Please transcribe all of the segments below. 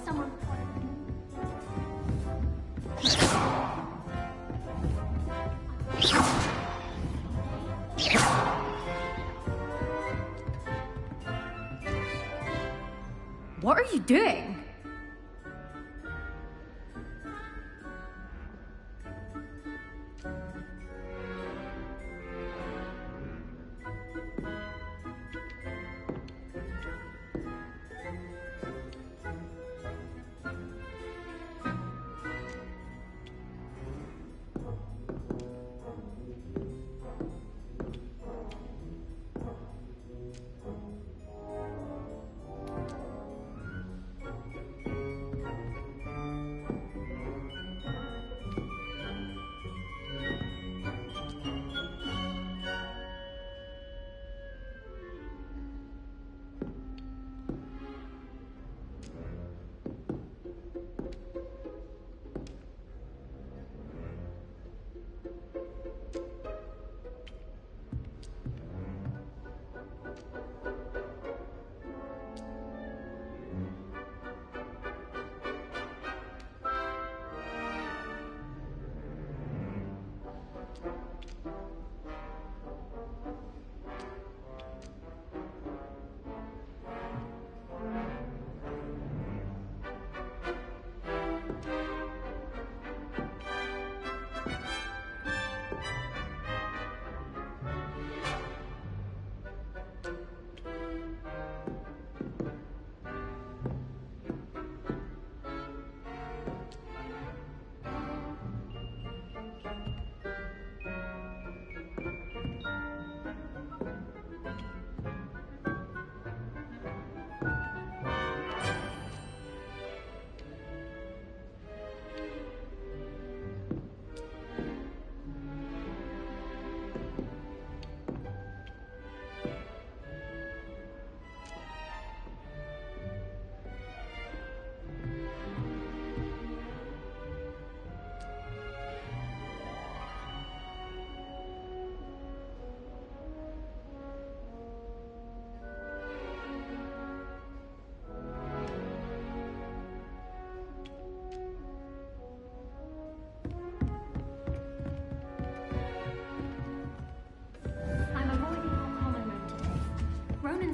Someone. What are you doing?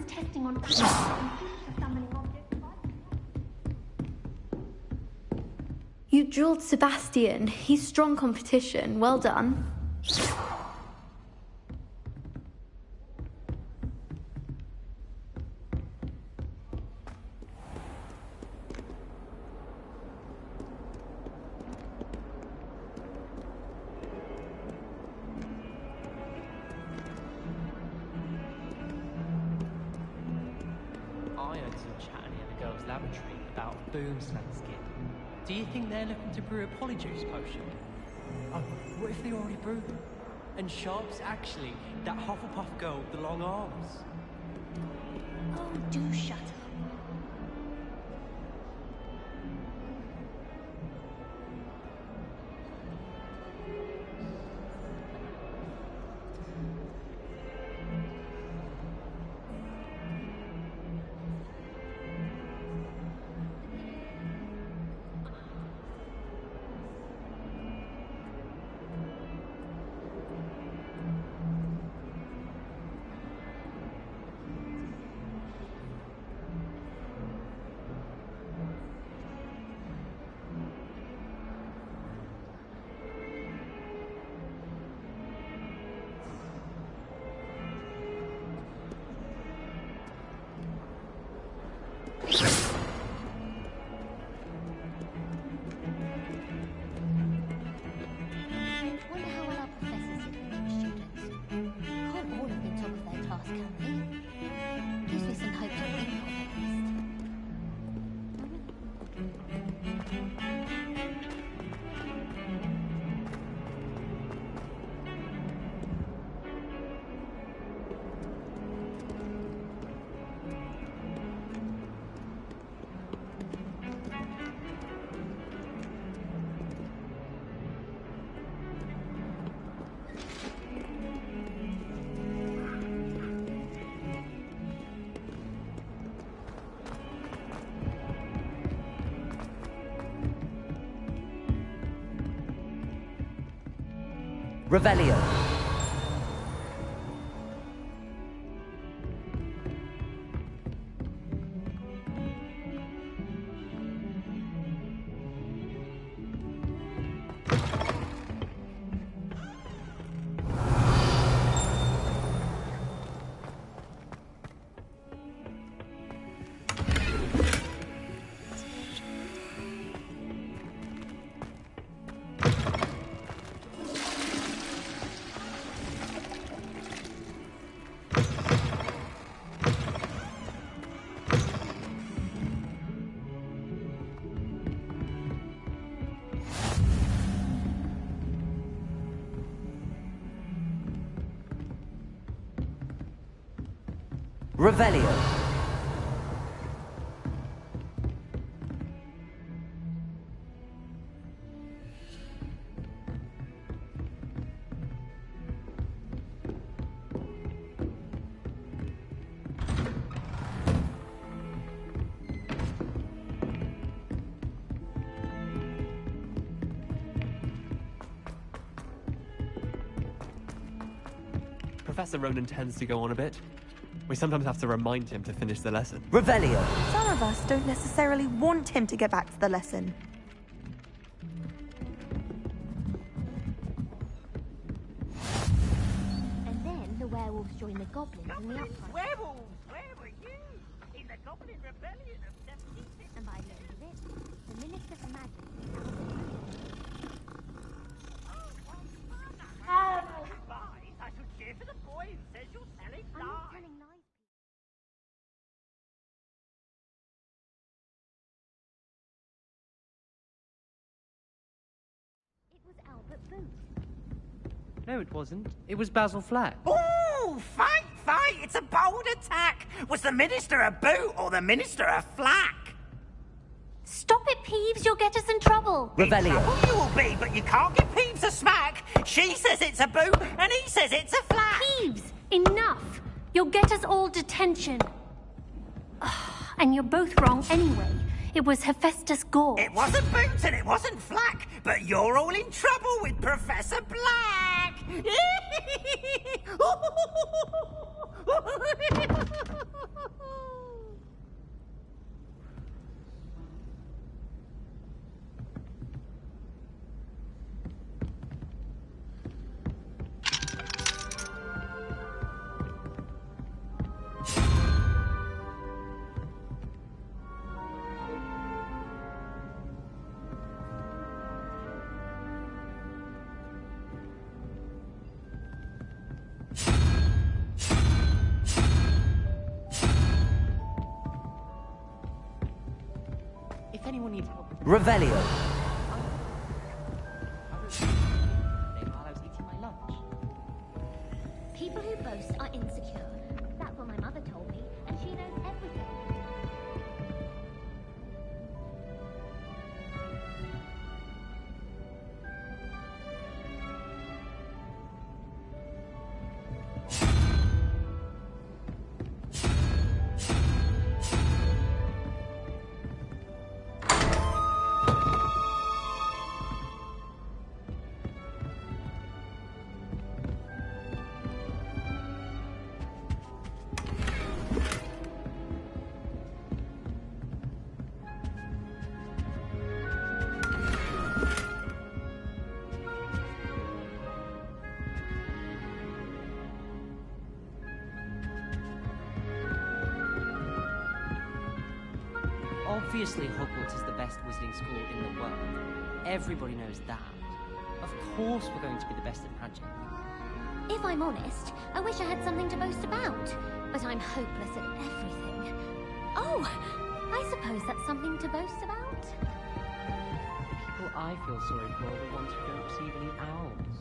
Testing on You drilled Sebastian. He's strong competition. Well done. Do you think they're looking to brew a polyjuice potion? Oh, what if they already brewed them? And Sharp's actually that Hufflepuff girl with the long arms? Oh, do shut up. Revelio. Revelio. Professor Ronan tends to go on a bit. We sometimes have to remind him to finish the lesson. Revelio. Some of us don't necessarily want him to get back to the lesson. And then the werewolves join the goblins in the uprising. Werewolves! Where were you? In the Goblin Rebellion of 76. And by the end of it, the Minister for Magic. Advice, I should cheer for the boy who says you're telling I'm not lies. telling lies. It was Albert Boot. No, it wasn't. It was Basil Flack. Ooh, fight, fight! It's a bold attack! Was the Minister a boot or the Minister a flack? Stop it, Peeves! You'll get us in trouble! Revelio. Trouble you will be, but you can't give Peeves a smack. She says it's a boot, and he says it's a flack. Peeves! Enough! You'll get us all detention. And you're both wrong anyway. It was Hephaestus Gore. It wasn't boot and it wasn't flack, but you're all in trouble with Professor Black. If anyone needs help with Revelio. while I was eating my lunch. People who boast are insecure. That's what my mother told me, and she knows everything. Obviously, Hogwarts is the best wizarding school in the world. Everybody knows that. Of course we're going to be the best at magic. If I'm honest, I wish I had something to boast about. But I'm hopeless at everything. Oh, I suppose that's something to boast about. People I feel sorry for are the ones who don't receive any owls.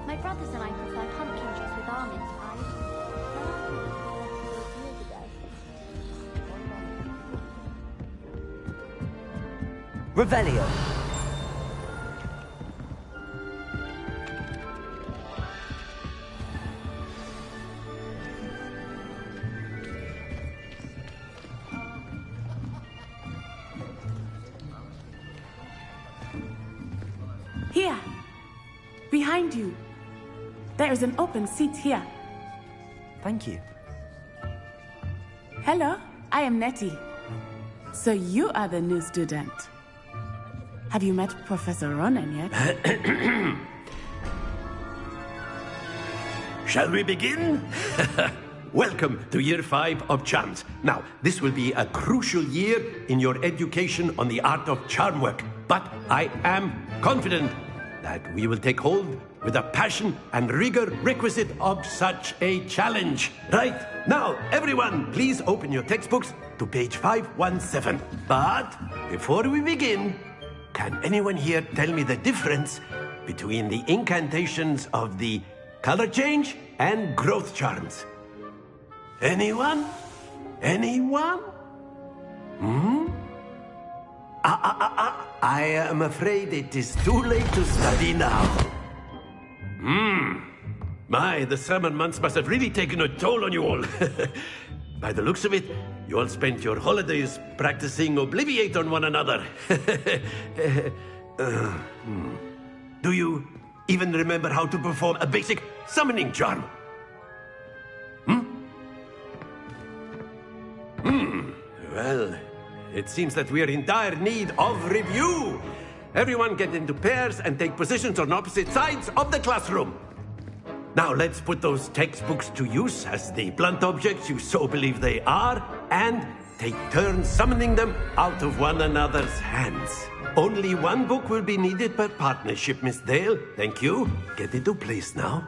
My brothers and I prefer pumpkin juice with almond pie. Revelio. Here. Behind you. There is an open seat here. Thank you. Hello, I am Nettie. So you are the new student. Have you met Professor Ronan yet? Shall we begin? Welcome to Year 5 of Charms. Now, this will be a crucial year in your education on the art of charm work. But I am confident that we will take hold with the passion and rigor requisite of such a challenge. Right, now, everyone, please open your textbooks to page 517. But before we begin, can anyone here tell me the difference between the incantations of the color change and growth charms? Anyone? Anyone? I am afraid it is too late to study now. My, the summer months must have really taken a toll on you all. By the looks of it, you all spent your holidays practicing Obliviate on one another. Do you even remember how to perform a basic summoning charm? Well, it seems that we are in dire need of review. Everyone get into pairs and take positions on opposite sides of the classroom. Now let's put those textbooks to use as the blunt objects you so believe they are, and take turns summoning them out of one another's hands. Only one book will be needed per partnership, Miss Dale. Thank you. Get into place now.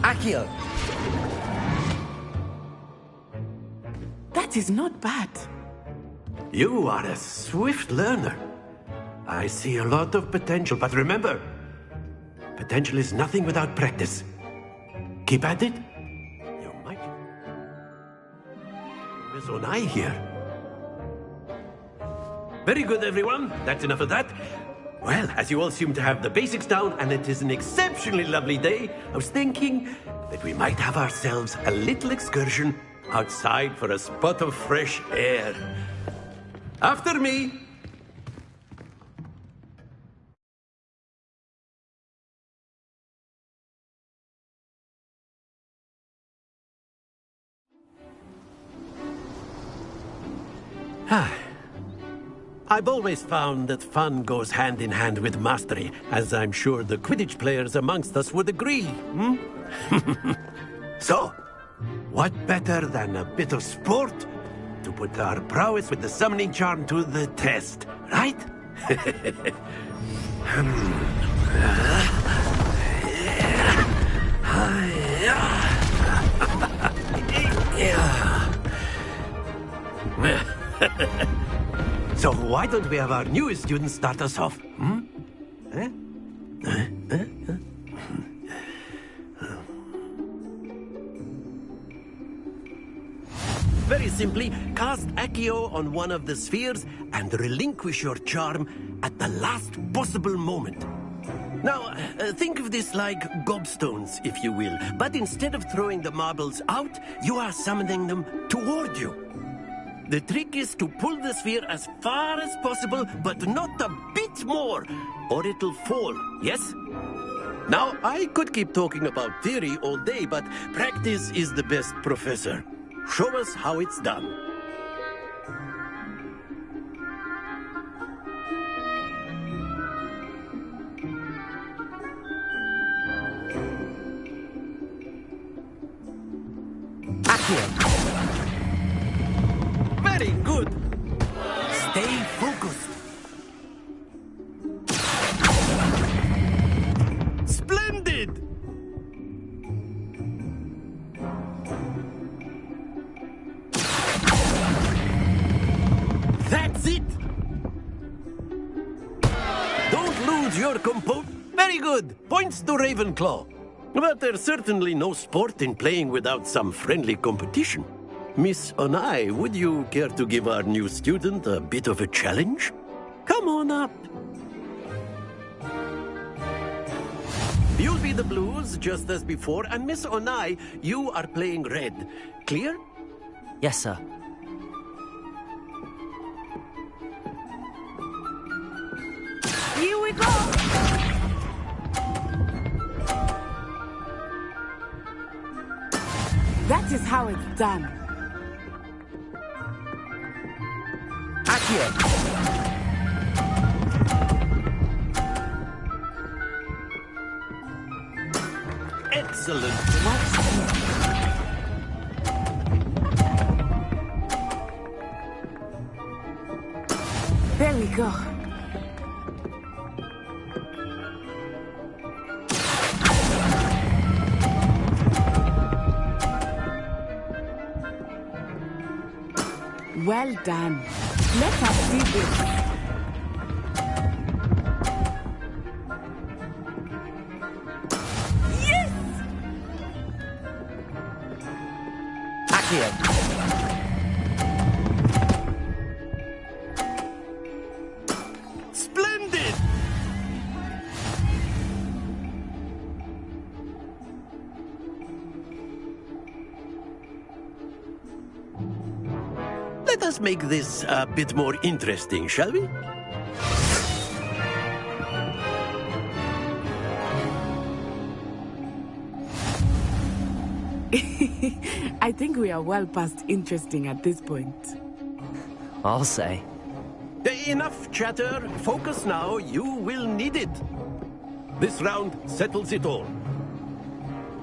Accio! That is not bad. You are a swift learner. I see a lot of potential, but remember, potential is nothing without practice. Keep at it. You might. There's an eye here. Very good, everyone. That's enough of that. Well, as you all seem to have the basics down, and it is an exceptionally lovely day, I was thinking that we might have ourselves a little excursion outside for a spot of fresh air. After me. I've always found that fun goes hand in hand with mastery, as I'm sure the Quidditch players amongst us would agree. So, what better than a bit of sport to put our prowess with the summoning charm to the test, right? So why don't we have our newest student start us off? Very simply, cast Accio on one of the spheres and relinquish your charm at the last possible moment. Now, think of this like gobstones, if you will, but instead of throwing the marbles out, you are summoning them toward you. The trick is to pull the sphere as far as possible, but not a bit more, or it'll fall, yes? Now, I could keep talking about theory all day, but practice is the best professor. Show us how it's done. Accio! Very good. Stay focused. Splendid! That's it! Don't lose your composure. Very good. Points to Ravenclaw. But there's certainly no sport in playing without some friendly competition. Miss Onai, would you care to give our new student a bit of a challenge? Come on up. You'll be the blues, just as before, and Miss Onai, you are playing red. Clear? Yes, sir. Here we go! That is how it's done. Accio. Excellent. There we go. Well done. Let us see this. Yes! Accio. Splendid! Let us make this a bit more interesting, shall we? I think we are well past interesting at this point. I'll say. Enough chatter. Focus now. You will need it. This round settles it all.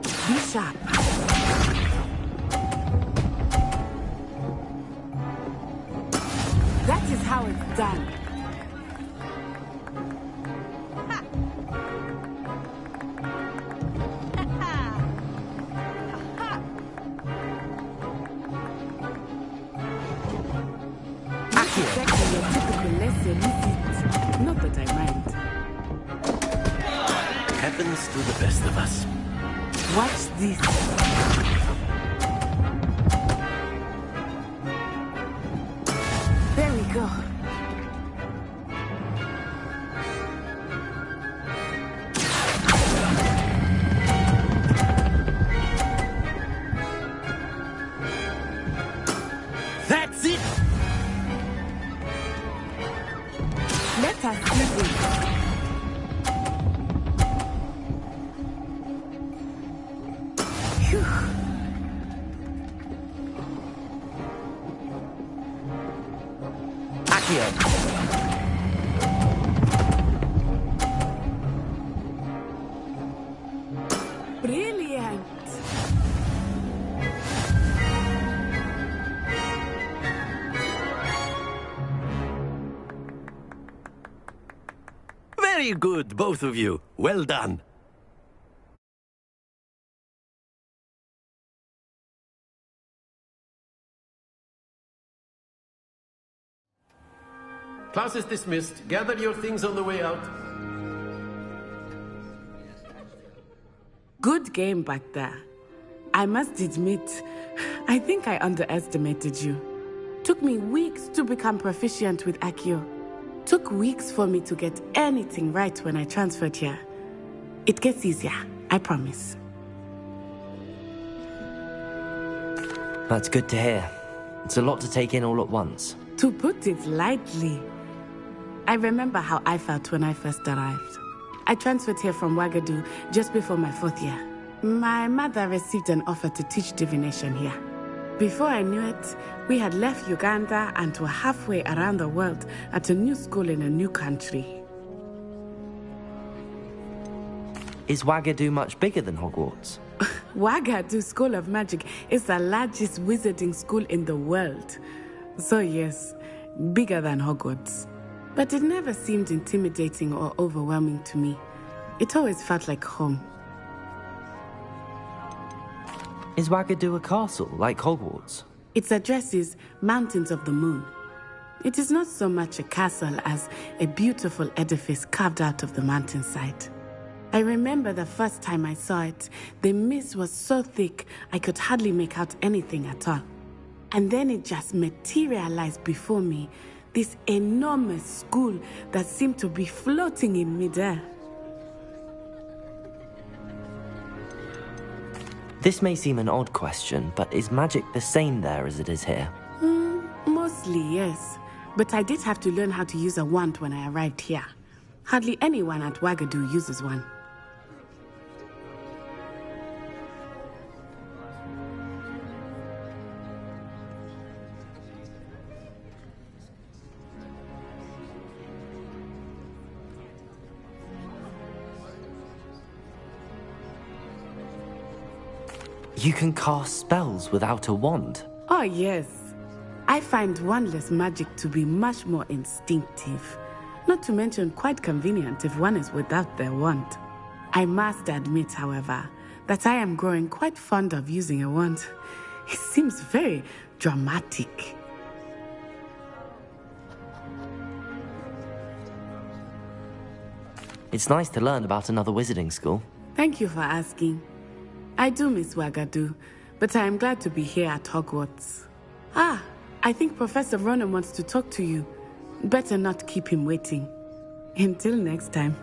Be sharp. That is how it's done. Exactly your typical lesson, is it? Not that I mind. Happens to the best of us. Watch this. There we go. That's it! Let us do this. Phew. Accio. Brilliant. Very good, both of you. Well done. Class is dismissed. Gather your things on the way out. Good game back there. I must admit, I think I underestimated you. Took me weeks to become proficient with Accio. Took weeks for me to get anything right when I transferred here. It gets easier, I promise. That's good to hear. It's a lot to take in all at once. To put it lightly, I remember how I felt when I first arrived. I transferred here from Wagadu just before my 4th year. My mother received an offer to teach divination here. Before I knew it, we had left Uganda and were halfway around the world at a new school in a new country. Is Wagadu much bigger than Hogwarts? Wagadu School of Magic is the largest wizarding school in the world. So yes, bigger than Hogwarts. But it never seemed intimidating or overwhelming to me. It always felt like home. Is Wagadu a castle, like Hogwarts? Its address is Mountains of the Moon. It is not so much a castle as a beautiful edifice carved out of the mountainside. I remember the first time I saw it, the mist was so thick I could hardly make out anything at all. And then it just materialized before me. This enormous school that seemed to be floating in midair. This may seem an odd question, but is magic the same there as it is here? Mostly, yes. But I did have to learn how to use a wand when I arrived here. Hardly anyone at Wagadu uses one. You can cast spells without a wand? Oh, yes. I find wandless magic to be much more instinctive. Not to mention quite convenient if one is without their wand. I must admit, however, that I am growing quite fond of using a wand. It seems very dramatic. It's nice to learn about another wizarding school. Thank you for asking. I do miss Wagadu, but I am glad to be here at Hogwarts. Ah, I think Professor Ronan wants to talk to you. Better not keep him waiting. Until next time.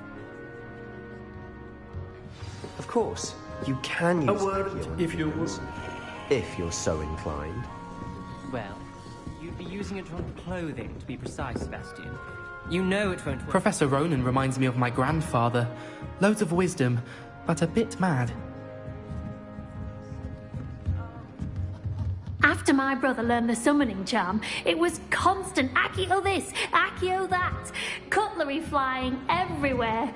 Of course, you can use A word, if you're so inclined. Well, you'd be using it on clothing, to be precise, Sebastian. You know it won't work. Professor Ronan reminds me of my grandfather. Loads of wisdom, but a bit mad. After my brother learned the summoning charm, it was constant Accio this, Accio that, cutlery flying everywhere.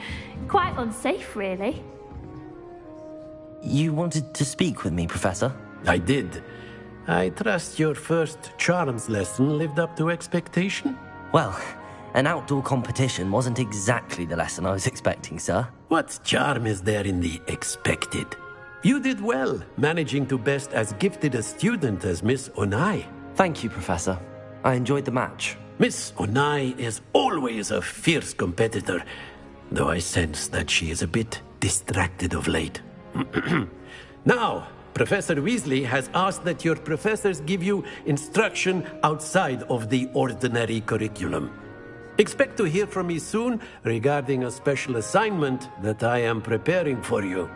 Quite unsafe, really. You wanted to speak with me, Professor? I did. I trust your first charms lesson lived up to expectation? Well, an outdoor competition wasn't exactly the lesson I was expecting, sir. What charm is there in the expected? You did well, managing to best as gifted a student as Miss Onai. Thank you, Professor. I enjoyed the match. Miss Onai is always a fierce competitor, though I sense that she is a bit distracted of late. Now, Professor Weasley has asked that your professors give you instruction outside of the ordinary curriculum. Expect to hear from me soon regarding a special assignment that I am preparing for you.